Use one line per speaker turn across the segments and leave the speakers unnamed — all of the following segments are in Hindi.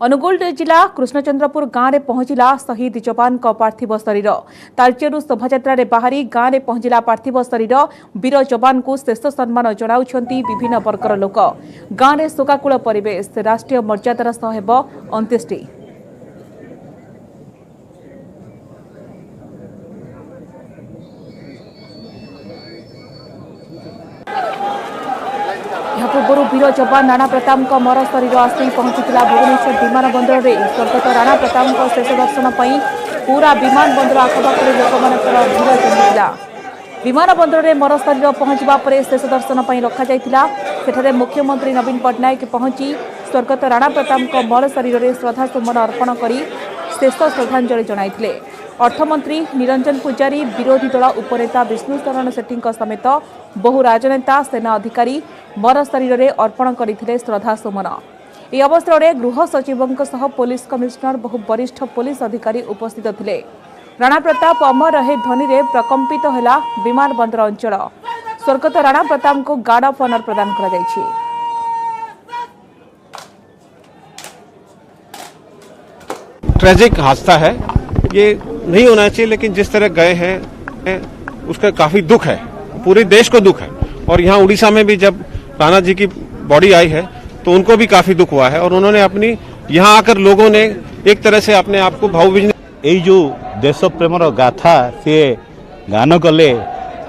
अनुगुल जिला कृष्णचंद्रपुर गांव में पहुंचला शहीद जवान का पार्थिव शरीर। तालचेरू शोभायात्रा बाहरी गांव में पहुंचला पार्थिव शरीर। वीर जवान को शेष सम्मान जनाउछंती विभिन्न वर्गर लोक। गांव में शोकाकुल परिवेश। राष्ट्रीय मर्यादार सह हेब अंत्येष्टि। पूर्व वीर जवान राणा प्रताप मर शरीर आसी पहुंचीला भुवनेश्वर विमान बंदर में। स्वर्गत राणा प्रताप शेष दर्शन पर पूरा विमान बंदर आखपाखर लोक भीड़ जमीला। विमान बंदर में मर शरीर पहुंचा पर शेष दर्शन पर रखा। मुख्यमंत्री नवीन पट्टनायक पहुंची स्वर्गत राणा प्रताप मर शरीर में श्रद्धासुमन अर्पण कर शेष श्रद्धांजलि जनाइथिले। अर्थमंत्री निरंजन पुजारी, विरोधी दल उपनेता विष्णु शरण सेठी समेत बहु राजनेता सेना अधिकारी मर शरीर में अर्पण करते श्रद्धासुमन। यह अवसर में गृह सचिवों सह पुलिस कमिश्नर बहु वरिष्ठ पुलिस अधिकारी उपस्थित थे। राणा प्रताप अमर रहे ध्वनि में प्रकंपित है विमान बंदर अंचल। स्वर्गत राणा प्रताप को गार्ड ऑफ ऑनर प्रदान कर
ट्रेजिक हादसा है, ये नहीं होना चाहिए, लेकिन जिस तरह गए हैं उसका काफी दुख है, पूरे देश को दुख है। और यहाँ उड़ीसा में भी जब राणा जी की बॉडी आई है तो उनको भी काफी दुख हुआ है और उन्होंने अपनी यहाँ आकर लोगों ने एक तरह से अपने आप को भावविहीन
यही जो देश प्रेमर गाथा सी गान कले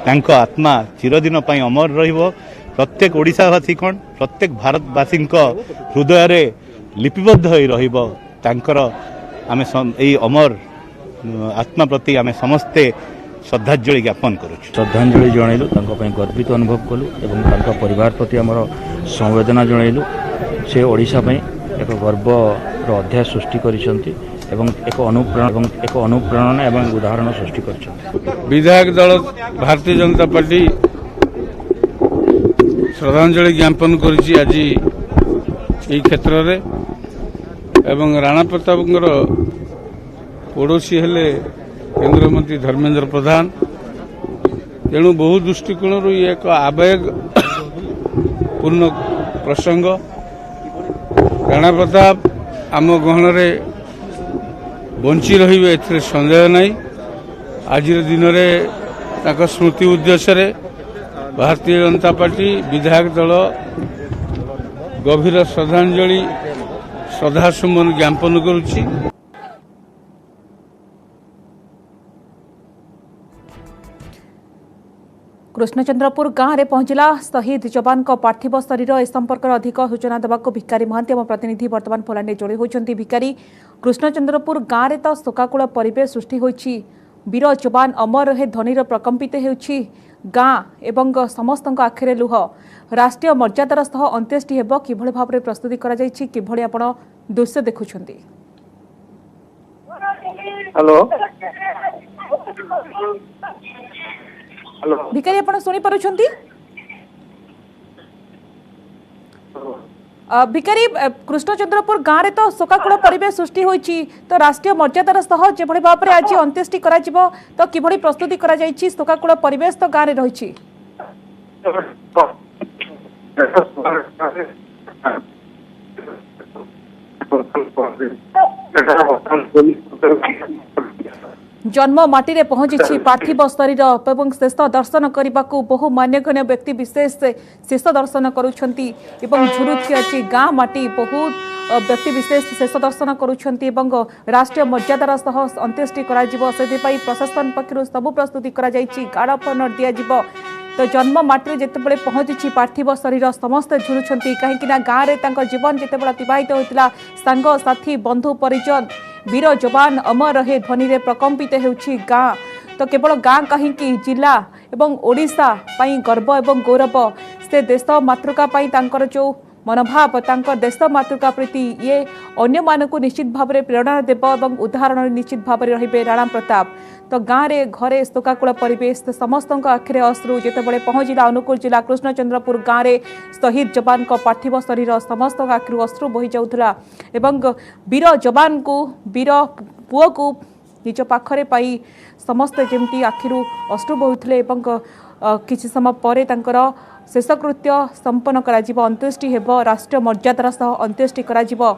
तांको आत्मा चिरदिन पई अमर रहिबो। प्रत्येक ओडिशावासी कौन प्रत्येक भारतवासी हृदय रे लिपिबद्ध होई रहिबो। तांकर आमे एई अमर आत्मा प्रति आमे समस्ते श्रद्धांजलि ज्ञापन करूँ।
श्रद्धांजलि जनइलु, गर्वित अनुभव कलु एवं परिवार प्रति आमर संवेदना जनइलु। से ओडिशा एक गर्वर अध्याय सृष्टि करिसंती एवं एक अनुप्रेरणा एवं उदाहरण सृष्टि करिसंती।
विधायक दल भारतीय जनता पार्टी श्रद्धांजलि ज्ञापन करिछि आज एई क्षेत्र रे। एवं राणा प्रतापंकर पड़ोशी हेले केंद्र मंत्री धर्मेंद्र प्रधान। तेणु बहु दृष्टिकोण ये एक आवेग पूर्ण प्रसंग। राणा प्रताप आम गहन रे बंची रहिबे एथिरे संदेह नहीं। आज दिन में ताक स्मृति उद्देश्य रे भारतीय जनता पार्टी विधायक दल गभीर श्रद्धांजलि श्रद्धासुमन ज्ञापन करुछि।
कृष्णचंद्रपुर गांव में पहुंचला शहीद जवान का पार्थिव शरीर। ए संपर्क में अधिक सूचना देवाक भिकारी महांती आम प्रतिनिधि बर्तमान फोन जोड़ी होती। भिकारी, कृष्णचंद्रपुर गांव में तो शोकाकुल परिवेश सृष्टि होइछि। वीर जवान अमर रहे ध्वनि प्रकंपित होउछि गाँ एवं समस्त आखिरे लुह। राष्ट्रीय मर्यादार सह अंत्येष्टि हेब किभଳି भाव प्रस्तुति करा जाइछि, किभଳି आपण दृश्य देखुछन्ती?
हेलो
भिकारी, आपण सुनी पारुछन्ती? भिकारी, कृष्णचंद्रपुर गांव में तो शोकाकुल परिवेश सृष्टि होइछि, तो राष्ट्रीय मर्यादार सह जेभଳି भाव में आज अंत्येष्टि करा जिवो तो किभଳି प्रस्तुति करा जाइछि? शोकाकुल परिवेश तो गांव में रहिछि। जन्म माटी रे पहुंची पार्थिव शरीर एवं शेष दर्शन करने को बहु मान्यगण्य व्यक्ति विशेष शेष दर्शन करुछंती एवं झुरुथि अछि गाँ माटी। बहुत व्यक्ति विशेष शेष दर्शन करुछंती एवं राष्ट्रीय मर्यादार सह अंत्येष्टि करा जिवो। सेथिपाई प्रशासन पक्षरु सब प्रस्तुति करा जाइछि, गार्ड ऑफ ऑनर दिया जिवो। तो जन्म माटी जितेबाला पहुंची पार्थिव शरीर समस्ते झुरुछंती, कहीं गाँव में तांको जीवन जितेबाला अतिबाहित होइतिला सांग साथी बंधु परिजन। वीर जवान अमर रहे ध्वनि में प्रकंपित होउछि गाँ। तो केवल गाँ कहीं जिला एवं ओडिशा पई गर्व एवं गौरव। से देश मातृका पई तांकर जो मनोभाव, तांकर देश मातृका प्रति ये अन्य मानकु निश्चित भाव में प्रेरणा देव एवं उदाहरण निश्चित भाव में रहिबे राणा प्रताप। तो गाँव में घरे शोकाकुल परिवेश, समस्त आखिरे अश्रु जितेबाला पहुंचला अनुगुल जिला कृष्णचंद्रपुर गाँव में शहीद जवान का पार्थिव शरीर समस्त आखिर अश्रु बही जाउथला एवं वीर जवान को वीर पुओ को निज पाखरे पाई समस्त जमती आखिरु अश्रु बहुथिले एवं किछि समय परे तांकर शेषकृत्य संपन्न करा जिवो अंत्येष्टि हेबो राष्ट्रीय मर्यादार सह अंत्येष्टि करा जिवो।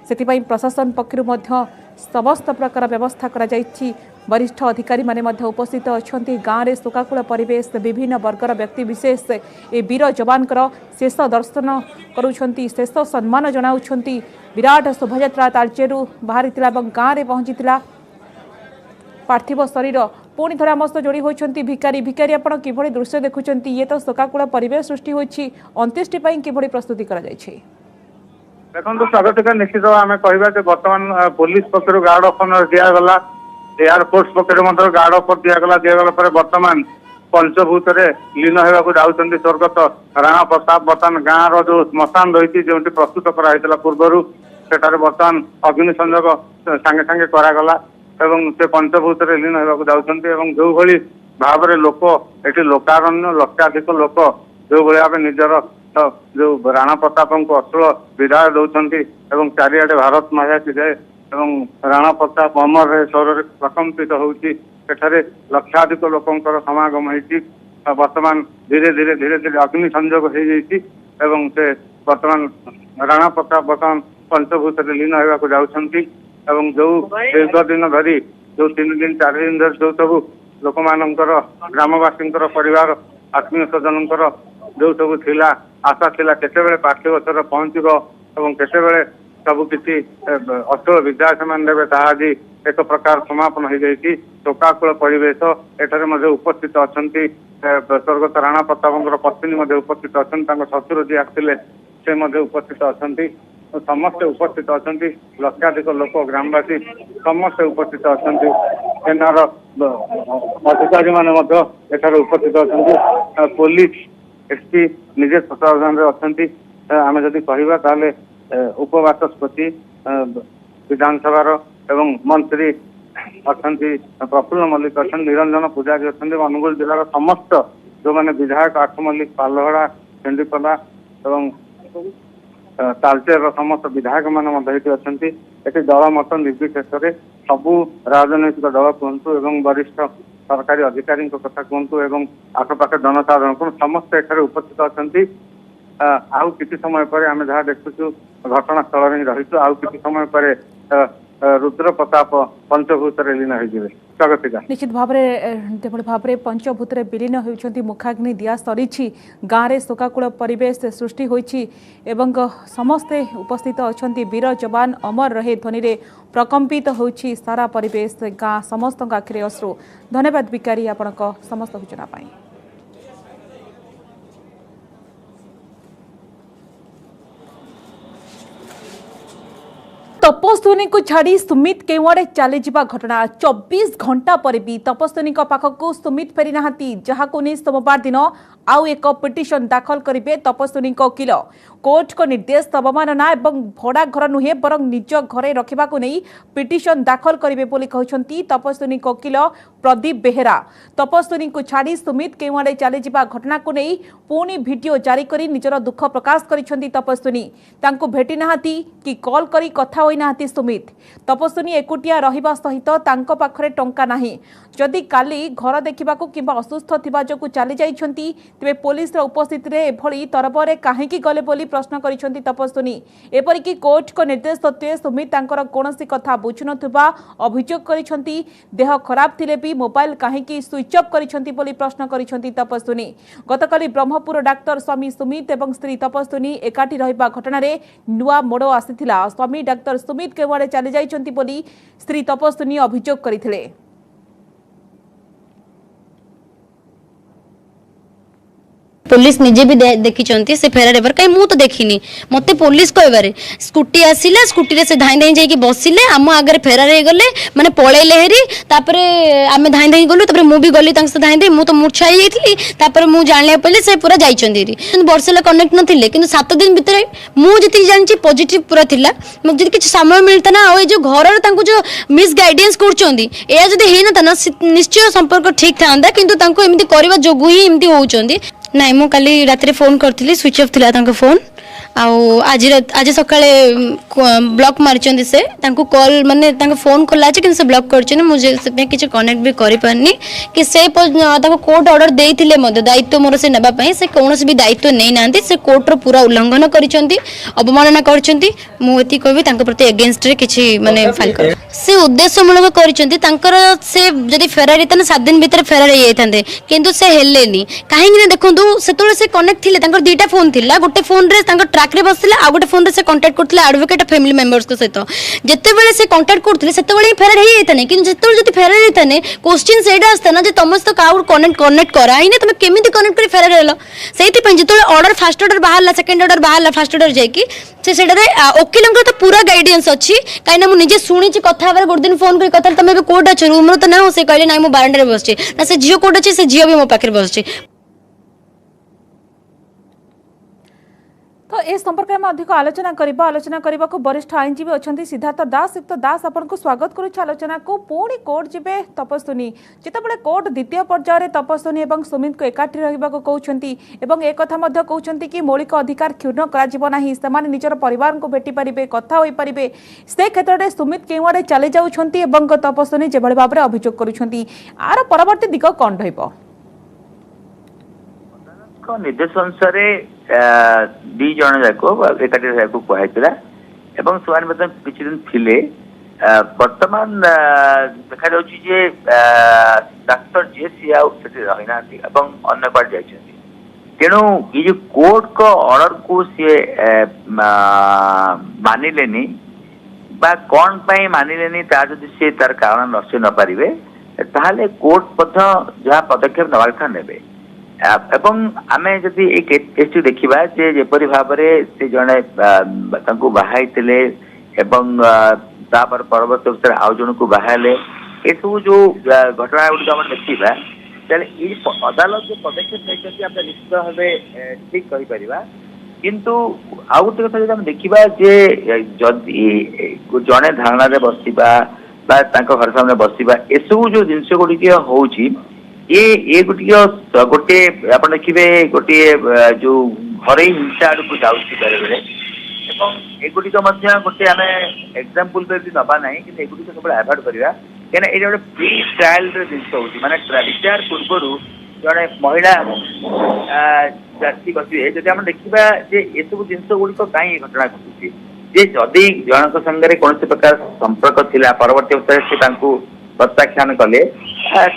सेतिपई प्रशासन पक्षरु मध्य समस्त प्रकार व्यवस्था करा जाइछि। वरिष्ठ अधिकारी माने मध्य उपस्थित अछंती। गाँव में शोकाकूल परिवेश, विभिन्न वर्गर व्यक्ति विशेष ए वीर जवानकर शेष दर्शन करुछंती, शेष सम्मान जनाउछंती। विराट शोभायात्रा तालचेरु बाहरीतिला एवं गाँव में पहुंचीतिला। पार्थिव शरीर पुणी थोड़ा आम सहित जोड़ी होती भिकारी भिकारी आपण किभଳି दृश्य देखुंट। ये तो शोकाकूल परिवेश सृष्टि होती। अंत्येष्टि किभଳି प्रस्तुति करा जायछि।
देखो स्वागत निश्चित आम कह बर्तमान पुलिस पक्ष गार्ड ऑफ ऑनर दिगला, एयरफोर्स पक्ष गार्ड ऑफ दिगला बर्तमान पंचभूत लीन होगा जाऊँच स्वर्गत राणा प्रताप। बर्तमान गाँव रो श्मशान रही जो प्रस्तुत कराइला पूर्वर सेठारे बर्तमान अग्नि संयोग सांगे सांगे करागला एवं से पंचभूत लीन होगा जाऊँच। जो भली भाव लोक ये लोकारण्य लक्षाधिक लोक जो भाव निजर जो राणा प्रताप को अश्रुल विदाय दौरान चारिआडे भारत माया की जाए राणा प्रताप अमर स्वर प्रकम्पित होती। लक्षाधिक लोकंर समागम होती। वर्तमान धीरे धीरे धीरे धीरे अग्नि संयोग हो जाती से वर्तमान राणा प्रताप बर्तमान पंचभूत लीन होगा जाऊँच। जो दीर्घ दिन धरी जो 3 दिन 4 दिन धरी जो सब लोक मानकर ग्रामवासी परिवार आत्मीय स्वजन जो सब थिला आशा थिला केते पार्थिव शरीर पहुंचब और केते सबकि अश्रुल विदाय से देवे ताहा आज एक प्रकार समापन हो जाती। शोकाकूल परिवेश एठारे उपस्थित अच्छा स्वर्गत राणा प्रताप पत्नी उपस्थित अच्छा शशुर जी आसते से उपस्थित अच्छा समस्ते उपस्थित अच्छा लक्षाधिक लोक ग्रामवासी समस्ते उपस्थित अच्छा सेनार अधिकारी मैंने उपस्थित अच्छा पुलिस एसपी निजे प्रशासन अच्छा। आम जदि कहवा ताले उपवाचस्पति विधानसभा एवं मंत्री अच्छा प्रफुल्ल मल्लिक अच्छा निरंजन पूजारी अच्छा अनुगुल जिलार समस्त जो मैंने विधायक आठ मल्लिक पालहड़ा चंडीपला एवं तालचेर समस्त विधायक मैंने अच्छा। दल मत निर्विशेष सबू राजनैतिक दल कहतु एवं वरिष्ठ सरकारी अधिकारी कथा कहतु एवं आखपाख जनसाधारण को समस्त एठारे उपस्थित अच्छा। आउ किसी समय पर आम जहाँ देखुचु घटनास्थल में रही आउ किसी समय पर रुद्र प्रताप पंचभूत लीन हो स्वागत।
निश्चित भाव में पंचभूत विलीन होती मुखाग्नि दिया सरी गाँव में शोकाकूल परिवेश सृष्टि होती समस्ते उपस्थित अच्छा। वीर जवान अमर रहे ध्वनि रे प्रकम्पित होती सारा परिवेश गाँ समस्त आखिरे अश्रु। धन्यवाद भिकारी आपण समस्त सूचना। तपस्विनी को छाड़ी सुमित केवड़े चली जावा घटना 24 घंटा पर भी तपस्विनी पाखक सुमित फेरी नहांती जहां नहीं सोमवार दिन आउ एक पिटिशन दाखल करेंगे तपस्विनी वकील। कोर्ट को निर्देश अवमानना एवं भड़ा घर नुहे बर निज घरे रखा नहीं पिटिशन दाखल करेंगे बोली कहते तपस्विनी वकील प्रदीप बेहेरा। तपस्विनी को छाड़ी सुमित केवड़े चली जावा घटना को नहीं पुणी वीडियो जारी कर निजर दुख प्रकाश करिसेंती तपस्विनी। तांको भेटी नाहांती कि कॉल करी कथा होई नाहांती सुमित। तपस्विनी एकुटिया रहिबा सहित तांको पाखरे टंका नाही। जदि काली घर देखा किंबा असुस्थ थिबा जोगु चली जाइछंती तेबे पुलिस उपस्थित रे एभली तरबरे काहेकि गले बोली प्रश्न करिसेंती तपस्विनी। एपरिकी कोर्ट को निर्देश सत्वे सुमित तांकर कोनोसी कथा बुझुनथुबा अभियोग करिसेंती। देह खराब थिले भी मोबाइल काहेकि स्विच ऑफ करिसेंती बोली प्रश्न करिसेंती तपस्विनी। गतकाली ब्रह्मपुर डाक्टर स्वामी सुमित एवं स्त्री तपस्विनी एकाठी रहिबा घटना रे नुआ मोड़ आसीथिला। स्वामी डाक्टर सुमित केवड़े चली जाइछंती बोली स्त्री तपस्विनी अभियोग करिथिले।
पुलिस निजे भी देखी से फेरार एवर कहीं मु तो देखनी मत पुलिस कहबारे स्कूटी आसिला स्कूटी रे से धाई धाई जाइए बसिले आम आगे फेरार हो गले माने पलैले हेरी तापर आम धाई धाई गलु तापर मु भी गली धाई धाई मु तो मूर्छा हो जाती मु जाने पड़े से पूरा जाइए वर्षे कनेक्ट नथिले किंतु 7 दिन भितर मुझे जानी पॉजिटिव पूरा थिला मुझे किसी समय मिलता ना और जो घर जो मिस गाइडेंस कर निश्चय संपर्क ठीक था किंतु एमती करवा जोगु ही एमती होउचंदी। नाई मु काली रात फोन करती स्विच ऑफ थिला फोन आज सकाळे ब्लॉक मारिचंदी से तांको कॉल माने तांको फोन खोला छै कि से ब्लॉक करछन मुझे से किछ कनेक्ट भी करि पारनी कि से ताको कोर्ट ऑर्डर देइथिले मते दायित्व मोर से नेबा पई से कोनोस भी दायित्व नै नांती से कोर्ट रो पूरा उल्लंघन करिसंती अवमानना करछंती मु एति कहबी तांको प्रति अगेंस्ट रे किछ माने फाइल कर से उद्देश्यमूलक करिसंती तांकर से जदी फेरारी तने 7 दिन भीतर फेरारी जाइथांदे किंतु से हेलेनी काहे कि देखंतु सेतोले से कनेक्ट थिले तांकर दुईटा फोन थिला गोटे फोन रे तांकर ट्रैक रे बसले आ गोटे फोन रे से कांटेक्ट करथिले एडवोकेट फैमिली मेंबर्स को सहित जते बेले से कांटेक्ट करथिले सेते बेले फेरार हे जाइथाने किंतु जेते जदी फेरार जाइथाने क्वेश्चन सेडा आस्ता ना जे तमस तो काउ कनेक्ट कराई ने तमे केमिति कनेक्ट करी फेरार हेलो सेति पय जेते ऑर्डर फर्स्ट ऑर्डर बाहरला सेकंड ऑर्डर बाहरला फर्स्ट ऑर्डर जाई कि से सेडा रे ओकिलंकर तो पूरा गाइडेंस अछि काइना मु निजे सुनी छि कथा बारे गोटे दिन फोन करी कथा तमे कोर्ट अछि रूम रो तो ना से कहले ना मु बारंडा रे बसछि ना से जियो कोर्ट अछि से जियो भी मो पाखरे बसछि।
तो ए संपर्क में अधिक आलोचना करने को वरिष्ठ आईनजीवी अच्छा सिद्धार्थ दास। युक्त दास आपन को स्वागत करुच्छ आलोचना को। पुणी कोर्ट जिबे तपस्विनी जितेबाला कोर्ट द्वितीय पर्यायर तपस्विनी और सुमित को एकाठी रहिबा को कहउछंती एवं एक कथा मध्य कहउछंती कि मौलिक अधिकार क्षुण्ण करा जिवो नाही सेमाने निजर परिवार को भेटी पारिबे कथा होई पारिबे से क्षेत्र में सुमित केउआडे चले जाउछंती एवं तपस्विनी जेभଳି भाबरे अभियोग करुछंती आर परवर्ती दिग कोन रहइबो।
निर्देश अनुसार दी जन जाक एकाठी रहू कहला किसी दिन थिले वर्तमान देखा जे डाक्तर जी सी रही ना अन्न पार्ट जा तेणु ये जो कोर्ट को ऑर्डर को सी मानिले कौन पाई मानिले सी तार कारण दर्शाई न पारे ताहले कोर्ट जहाँ पदक्षेप नवा कथा नेबे एवं आमे जदि ए केस देखिबा जे जेपरि भाबरे से जने तांको बाहाइतले एवं तापर परवर्ती अवसर आउ जन को बाहाले ए सब जो घटना गुडी हम देखिबा तले ई अदालत जो पदक्षेप नै आपण निश्चित भाबे ठीक कहि परिबा किंतु आउ गोटे कथा जदि हम देखिबा जे जदि जने धारणा रे बसिबा बा तांको घर सामने बसिबा ए सब जो जिंस गुडी के होउची ये गोटे आप देखिए गोटे जो घर हिंसा आड़ को जाऊँगी बेले बेले एगुड़िक गोटे आम एग्जांपल पे नवा ना कि एगुड़िक सब आभोड करवा कहीं ये गोटे प्री ट्रायल जिन होने विचार पूर्व जड़े महिला बसवे जब आम देखा ये सब जिन गुड़िक कहीं घटना घटुची जदि जनक संगे कौन प्रकार संपर्क थिला परवर्ती अवसर से प्रत्याख्यान कले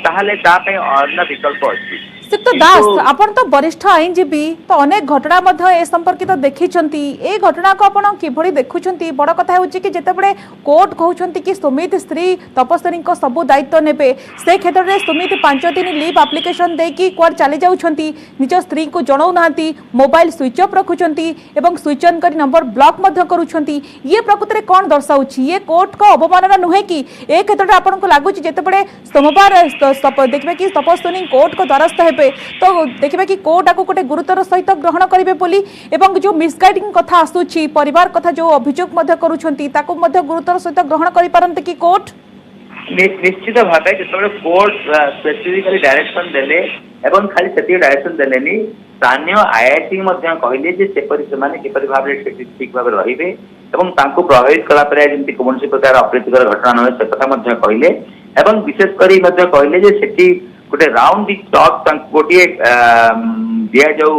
ताहले अन्य विकल्प अच्छी।
सिक्त दास आपण तो वरिष्ठ आईनजीवी तो अनेक घटना मध्य ए संपर्कित देखिछंती ए घटना को आपण किभଳି देखुछंती बड़ कथा होची कि जेतेबेले कोर्ट कहउछंती कि सुमित स्त्री तपस्विनी को सब दायित्व नेबे से क्षेत्र में सुमित 5 दिन लीव एप्लिकेशन दे कि क्वार चली जाउछंती निज स्त्री को जणाउ नांती मोबाइल स्विच ऑफ रखुछंती एवं स्विच ऑन करी नंबर ब्लॉक मध्य करूछंती ये प्रकृति रे कोन दर्शाउछि ये कोर्ट को अवमानना नुहे कि ए क्षेत्र में आपण को लागुछि जेतेबेले सोमवार देखबे कि तपस्विनी कोर्ट को द्वारस्थ तो देखिए कि कोर्ट आपको गोटे गुरुतर सहित ग्रहण करेंगे बोली एवं जो मिसगाइडिंग कथा आसूची परिवार कथा जो अभियोग गुरुतर सहित ग्रहण करि पारंते कि कोर्ट
निश्चित भाव जो कोर्ट स्पेसिफिकली डायरेक्शन देले एवं खाली से डायरेक्शन देलेनी स्थानीय आईआईटी कहले किपरि भाव ठीक भाव रहिबे एवं तांको प्रभावित कला पर जेंति कोनसी प्रकार अप्रीतिकर घटना न होय से कथा कहले एवं विशेष करी कहले जे सेठी गोटे राउंड दी क्लॉक गोटे दिया जाऊ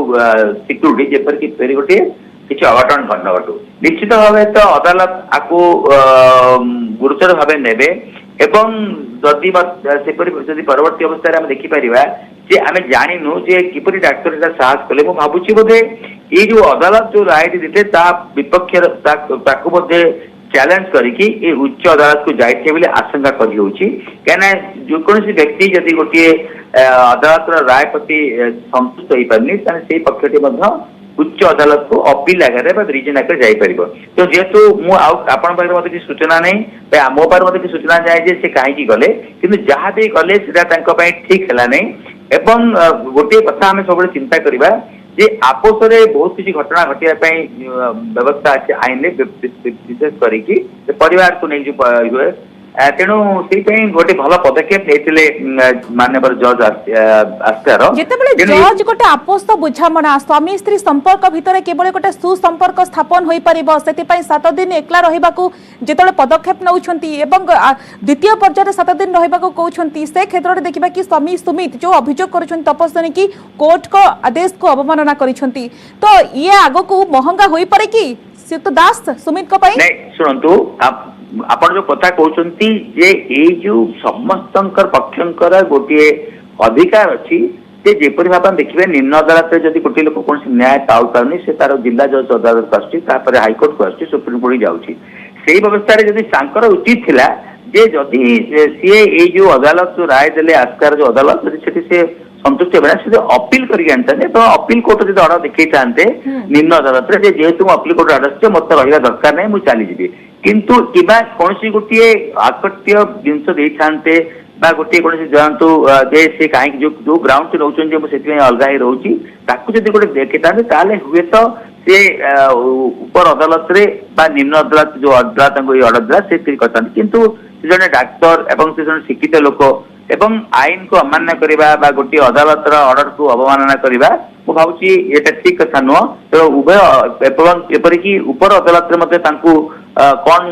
सिक्यूरिटी जेपर कि फेरी गोटे किसी अघटन घटना घटू निश्चित भाव तो अदालत आपको गुरुतर भाव नेबे एवं जदि परवर्ती अवस्था देखिपर जे आम जानु जे किपरि डाक्तर साहस कले भावुची बोधे ये जो अदालत जो राय देते विपक्ष चैलेंज करके उच्च अदालत को जाइए बोले आशंका कहीं जो कौन व्यक्ति जदि गोटे अदालत राय प्रति संतुष्ट हो पारनी से पक्षटी उच्च अदालत को अपील आगे रिजन आगे जापर तो जेहेतु मुझे किसी सूचना नहीं मो पार मत किसी सूचना जाए से कहीं गले कि जहाँ भी गले ठीक है नहीं एवं गोटे कथा आम सब चिंता करवा जे आपोस बहुत किसी घटना घटिया व्यवस्था अच्छे आईन विशेष करके परिवार को नहीं जो तेणु से गोटे भल पदक्षेप नहीं माननीय जज आस्था
जेतेबेले जज गोटे आपस्त बुझामणा स्वामी स्त्री संपर्क भितर केवल गोटे सुसंपर्क स्थापन होई परिबो सेति पई 7 दिन एकला रहिबाकू जेतेबेले पदक्षेप नउछंती एवं द्वितीय पर्यायर 7 दिन रहिबाकू कहउछंती से क्षेत्र रे देखिबा कि स्वामी सुमित जो अभियोग करूछन तपस्विनी की कोर्ट को आदेश को अवमानना करिछंती तो ये आगो को महंगा होई पारे कि सित दास सुमित को पई
नहीं सुनंतु आपण जो कथा कहउछंती जे ए जो समस्तंकर पक्षंकर गोटे अधिकार अछि जे जेपरि भाबा देखिबे निम्न अदालत रे जदि कोटी लोक कोन न्याय पाउ करनी से तार जिला जज अदालत आछि तापर हाई कोर्ट को आछि सुप्रीम कोर्ट जाउछि सेही व्यवस्था रे जदि सांकर उचित थिला जे जदि सीए ए जो अदालत जो राय देले आस्कार जो अदालत जदि सेठी से संतुष्ट हेबे से अपील करिक आनते तो अपील कोर्ट जदि ऑर्डर देखै चाहते निम्न अदालत रे जेहेतु अपील कोर्ट ऑर्डर से मत रहिबा दरकार नै मु चली जिबी किंतु किबा कोनसी गोटिए आकट्य जिंस देई थानते बा गोटे कोनसी जानतु जे से काहे जो ग्राउंड से रहउछन जे सेति अलगा ही रहउची ताकू जदि गोटे देखै थानते ताले हुए तो से ऊपर अदालत रे बा निम्न अदालत जो अदालत को ऑर्डर दिला से करतान किंतु से जने डॉक्टर एवं से जने शिक्षित लोक एवं आईन को अमान्य करिबा बा गोटे अदालत रा ऑर्डर को अवमानना करिबा मु भाबुची एटा ठीक कथा नो तो उभय एवं एपरि की ऊपर अदालत रे मते तांकू कोन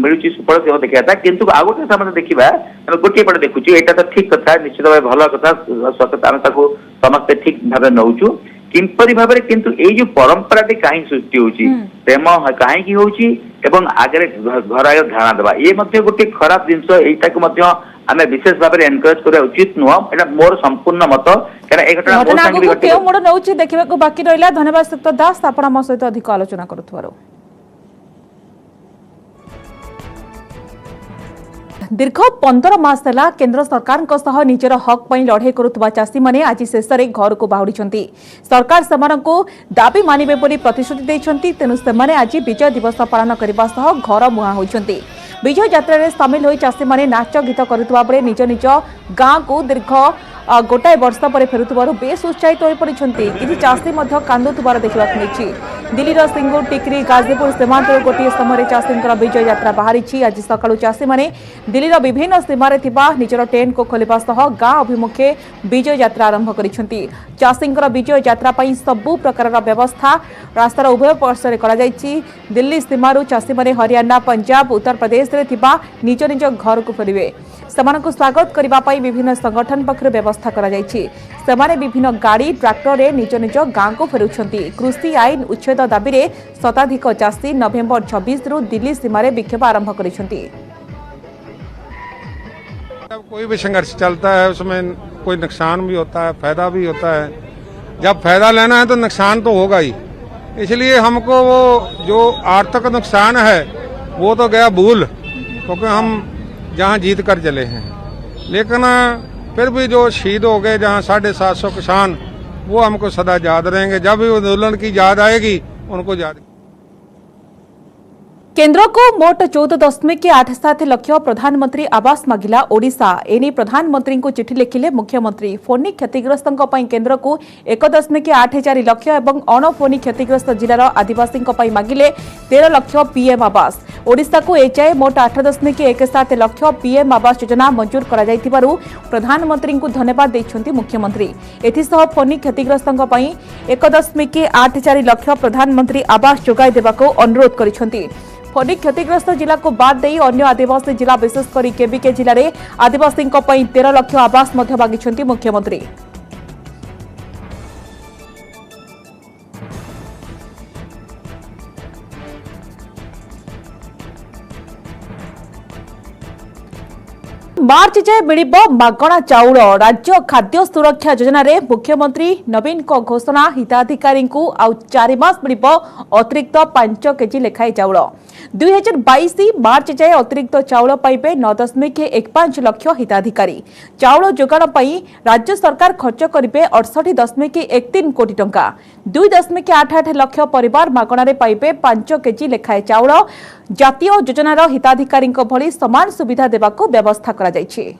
मिलुची सुपर से देखिया था किंतु आ गोटे समझ देखिबा गोटे पटे देखुची एटा तो ठीक कथा निश्चित भाव भलो कथा सत्य आमे ताको समस्त ठीक भाबे नउचू किंपरि भाबरे किंतु ए जो परंपरा टी काहे सृष्टि होची प्रेम काहे की होची एवं आगे घर आगे ध्यान देबा ये मध्य गोटे खराब जिंस एटा को मध्य आमे विशेष भाव में एनकरेज करा उचित नुह एटा मोर संपूर्ण मत कारण ए घटना मोर संग भी घटना
मोर नउची देखिबा को बाकी रहला धन्यवाद सत्य दास आपण हम सहित अधिक आलोचना करथवारो दीर्घ 15 मास है केंद्र सरकार निजर हक पर लड़े करुवा चाषी मैंने आज शेष में घर को बाहुड़ी सरकार से दाबी मानवे बोली प्रतिश्रुति देते तेणु से आज विजय दिवस पालन करने घर मुहां होती विजय यात्रा रे सामिल होई चाषी माने नाच गीत करुवा बेले निज निज गाँ को दीर्घ गोटाए वर्ष पर फेरुवार बेस उत्साहित हो पड़ी कि चाषी कांदुवार देखा मिली दिल्लीर सिंगूर टिकरी गाजीपुर सीमांत गोटे समय चाषी विजय यात्रा बाहरी आज सका चाषी मैंने दिल्लीर विभिन्न सीमार निजर टेंट को खोलने गाँ अभिमुखे विजय यात्रा आरंभ कर चाषी विजय यात्रा सबु प्रकार व्यवस्था रास्तार उभय पार्श्व दिल्ली सीमार चाषी मैंने हरियाणा पंजाब उत्तर प्रदेश में निज निज घर को फेरवे सेमानकु स्वागत करने विभिन्न संगठन पक्षर व्यवस्था कर विभिन्न गाड़ी ट्रैक्टर रे निज निज गाँ को फेरुछंती कृषि आईन उच्छेद दाबी रे शताधिक चाषी नवेम्बर 26 रु दिल्ली सीमा रे विक्षोभ आरंभ करिसेंती।
जब कोई भी संघर्ष चलता है उसमें कोई नुकसान भी होता है फायदा भी होता है जब फायदा लेना है तो नुकसान तो होगा ही इसलिए हमको वो जो आर्थिक नुकसान है वो तो गया भूल क्योंकि हम जहाँ जीत कर चले हैं लेकिन फिर भी जो शहीद हो गए जहाँ 750 किसान वो हमको सदा याद रहेंगे जब भी आंदोलन की याद आएगी उनको याद
केंद्र को मोट 14.87 लाख प्रधानमंत्री आवास मागिला ओडिशा एने प्रधानमंत्री को चिठी लिखिले मुख्यमंत्री फोनी क्षतिग्रस्त केंद्र को 1.84 लाख और अणफोनी क्षतिग्रस्त जिलार आदिवासी मागिले 13 लाख पीएम आवास ओडिशा को एजाए मोट 8.17 लाख पीएम आवास योजना मंजूर करा प्रधानमंत्री को धन्यवाद देछंती मुख्यमंत्री एथिसह फोनी क्षतिग्रस्त 1.84 लाख प्रधानमंत्री आवास जोगाई देबाको अनुरोध करिसंती फोनी क्षतिग्रस्त जिला को बाद दे अन्य आदिवासी जिला विशेषकर केबीके जिले में आदिवासी 13 लाख आवास मागिछंती मुख्यमंत्री। मार्च जाए मिलिब मागणा चाउल राज्य खाद्य सुरक्षा योजना रे मुख्यमंत्री नवीन को घोषणा हिताधिकारी को आउ 4 मास मिलिब अतिरिक्त 5 केजी लेखाए चाउल 2022 मार्च जाए अतिरिक्त चाउल पाइबे 9.15 लाख हिताधिकारी चाउल जोगाण पाई राज्य सरकार खर्च करिबे 68.13 कोटी टंका 2.88 लाख परिवार मागणारे पाइबे 5 केजी लेखाए चाउल जातीय योजनार हिताधिकारी भली समान सुविधा देबाको व्यवस्था करा जायछि।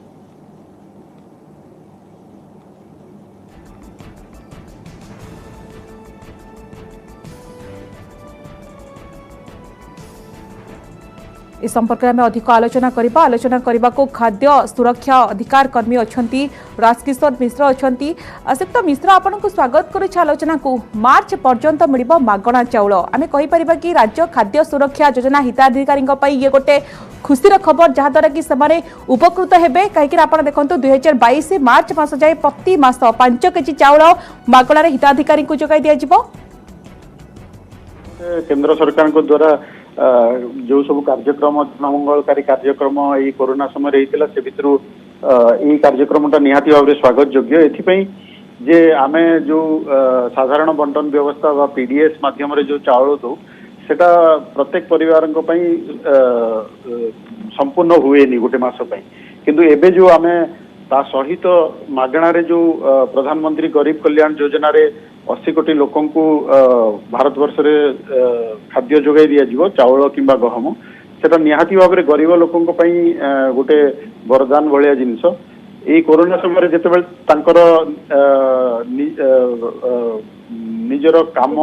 इस संपर्क में अधिक आलोचना करने को खाद्य सुरक्षा अधिकार कर्मी अच्छा राजकिशोर मिश्र अच्छा असिक्त मिश्र आपन को स्वागत करुच्छे आलोचना को। मार्च पर्यंत मिल मागणा चाउल आम कहीपर कि राज्य खाद्य सुरक्षा योजना हिताधिकारी ये गोटे खुशीर खबर जहाद्वारा कि से उपकृत हेबे कहीं आप देखो 2022 मार्च मास जाए प्रति मास 5 केजी चाउल मागणार हिताधिकारी को जोगाई दिया।
केंद्र सरकार को द्वारा जो सब कार्यक्रम जनमंगलकारी कार्यक्रम ये कोरोना समय होता से भितर यही कार्यक्रमटा निहाती भाव स्वागत योग्य एथिपाई जे आमे जो साधारण बंटन व्यवस्था व पीडीएस माध्यम जो चाउल दो सेटा प्रत्येक परिवार संपूर्ण हुए गोटे मास किंतु एबे जो आमे ता सहित मागणारे जो प्रधानमंत्री गरीब कल्याण योजना रे 80 कोटी लोकं को भारत वर्ष रे खाद्य जोगाई दिया जीवो चाउल किंबा गहम सेटा निहाती भाव गरीब लोकं गोटे वरदान भलिया जिनिस ये कोरोना समय जेतेबेल तांकर निजर काम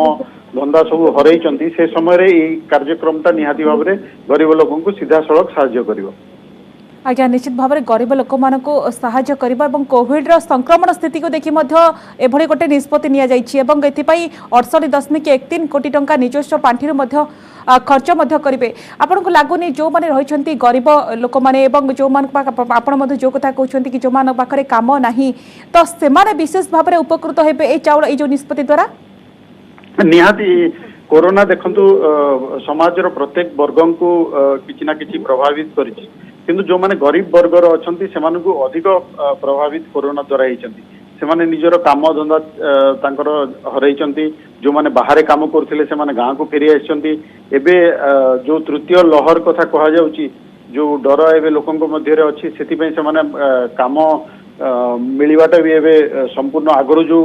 धंदा सब हरई से समय कार्यक्रमटा निहाती भाव गरीब लोकं को सीधा सड़क साहाय्य करिवो।
आज्ञा निश्चित भाव में गरीब लोक मानक साहाय्य करबा एवं कोविड संक्रमण स्थिति को देखि एभली गोटे निष्पत्ति निया जाइछि एवं एथिपाई 68.13 कोटी टंका निजस्व पांठिरु खर्च करेंगे। आपन को लगुनि जो माने रहिछंती गरीब लोक माने एवं जो मान आपण जो कथा कहउछंती कि जो मान पाखरे काम नाही तो से माने विशेष भाव में उपकृत हेबे ए चाउल ए जो निष्पत्ति द्वारा
निहाती कोरोना देखंतु समाजर प्रत्येक वर्गं को किछि ना किछि प्रभावित करिछि किंतु जो माने गरीब वर्गर अछंती सेमान को अधिक प्रभावित कोरोना द्वारा होइछंती सेमाने निजर काम धंदा तांकर हरैछंती जो माने बाहरे काम करथिले सेमाने गां को फेरी आछंती एबे जो तृतीय लहर कथा कहा जाउची जो डर एबे लोकंक मध्य रे अछि सेति पई सेमाने काम मिलिबाटा भी एबे संपूर्ण आगरो जो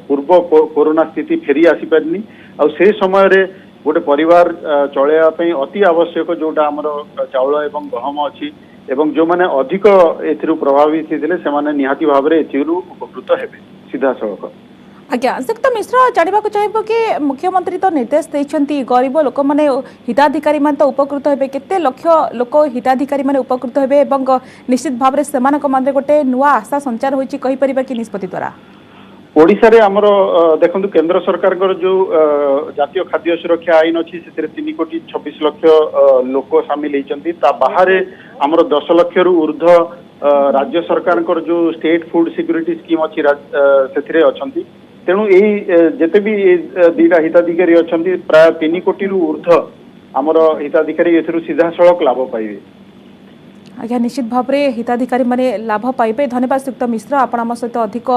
पूर्व कोरोना स्थिति फेरी आसी परनी आ से समय रे गोटे परिवार चलैया अति आवश्यक जोटा आमर चाउल एवं गहम अच्छी एवं जो माने अधिक एथिरु प्रभावित होते से निहाती भाव में एथिरु उपकृत हेबे सीधा सड़क।
आज्ञा सिक्त मिश्र जानवा चाहिए कि मुख्यमंत्री तो निर्देश देइछंती गरीब लोक माने हिताधिकारी मान तो उपकृत हेबे केते लक्ष लोक हिताधिकारी माने उपकृत हेबे एवं निश्चित भाव में सेमानक माने गोटे नुआ आशा संचार होइछि कहि परिबा कि निष्पत्ति द्वारा
ओडिशा रे हमर देखंतु केंद्र सरकार जो जातीय खाद्य सुरक्षा आईन अच्छी से 3 कोटी 26 लाख लोक सामिल होती बाहर हमर 10 लाख रु ऊर्ध राज्य सरकार जो स्टेट फूड सिक्यूरिटी स्कीम अच्छी से अच्छी तेणु यही जिते भी दीटा हिताधिकारी अच्छा प्राय 3 कोटी रु ऊर्ध आमर हिताधिकारी ए सीधा सड़क लाभ पाइबे।
आज्ञा निश्चित भाव में हिताधिकारी माने लाभ पाइबे। धन्यवाद श्रीयुक्त मिश्र आपण आम सहित अधिक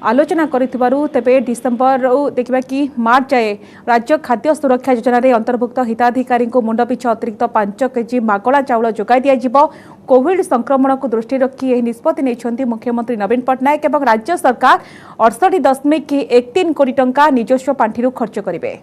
आलोचना करिथिबारु। तेबे डिसेम्बर देखिबा कि मार्च जाए राज्य खाद्य सुरक्षा योजना रे अंतर्भुक्त हिताधिकारी को मुंड पिछा अतिरिक्त 5 केजी मागणा चाउल जोगाई दिया जिवो। कोविड संक्रमण को दृष्टि रखी यह निष्पत्ति नेछंती मुख्यमंत्री नवीन पट्टनायक एवं राज्य सरकार 68.13 कोटी टंका निजस्व पांठिरु खर्च करिवे।